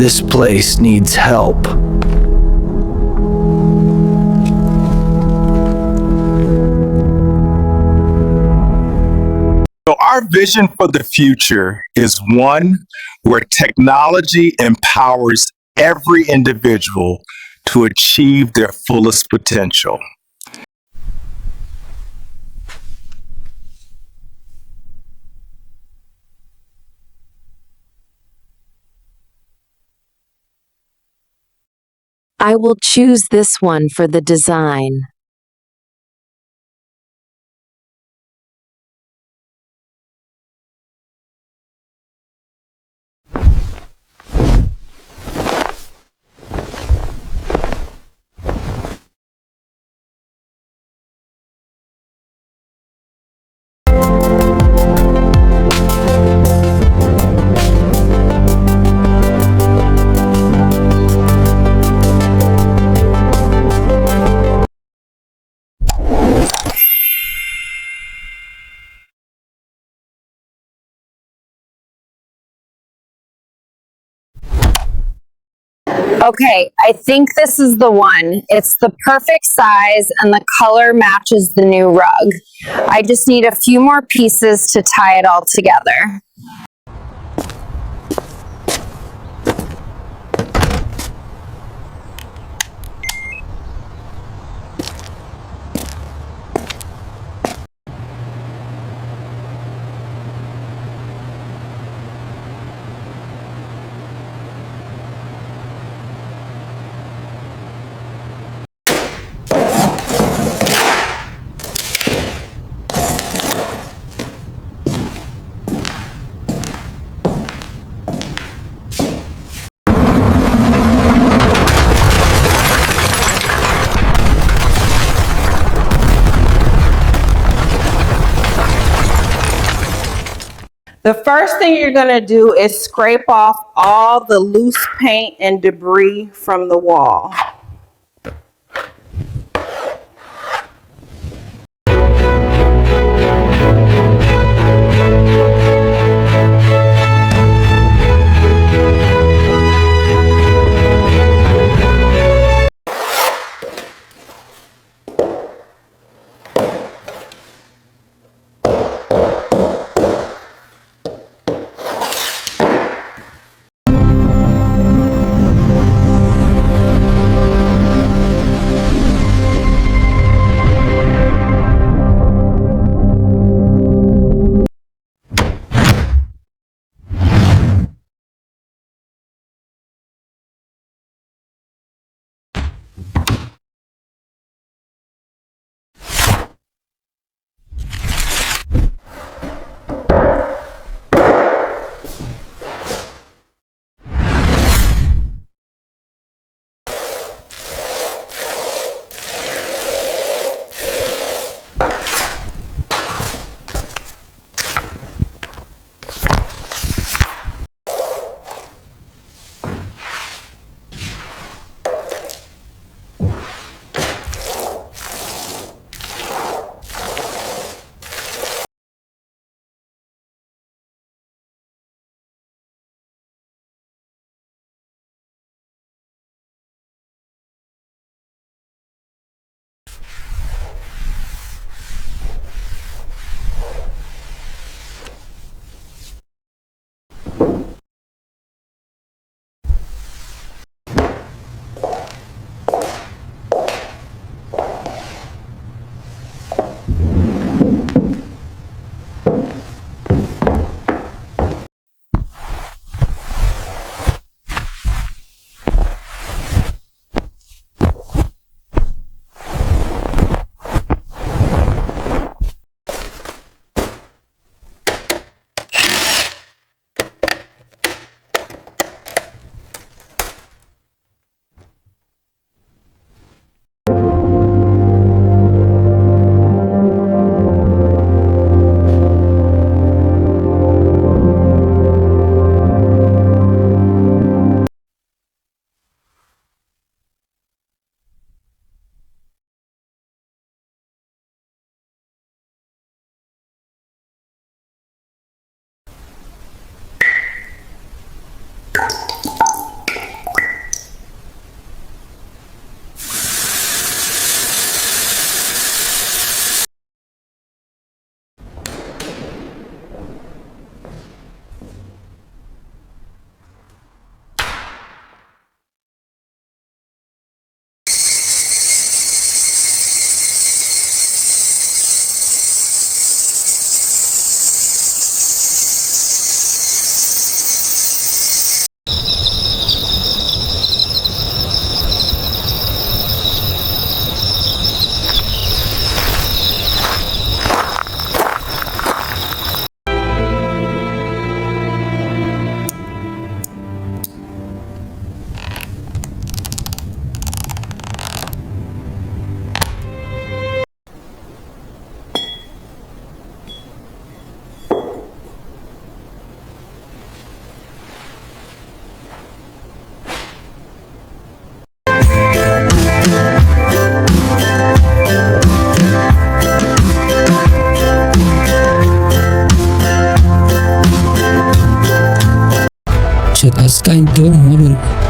This place needs help. So our vision for the future is one where technology empowers every individual to achieve their fullest potential. I will choose this one for the design. Okay, I think this is the one. It's the perfect size and the color matches the new rug. I just need a few more pieces to tie it all together. The first thing you're going to do is scrape off all the loose paint and debris from the wall.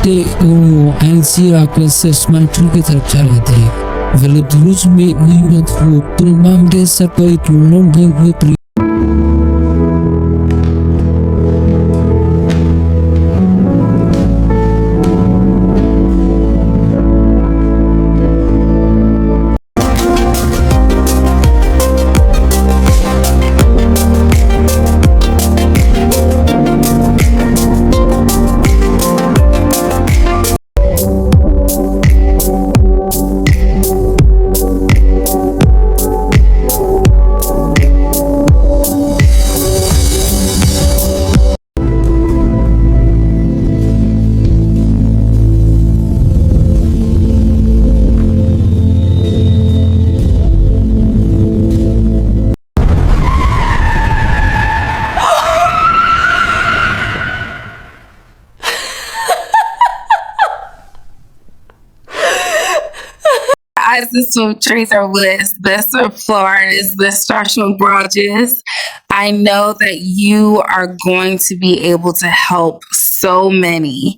take and see our assessment together charity. Vele drus me nimet fu tulmam de sapai tulong de hutri. Guys, this one Tracer with this Florence, this structural garages. I know that you are going to be able to help so many.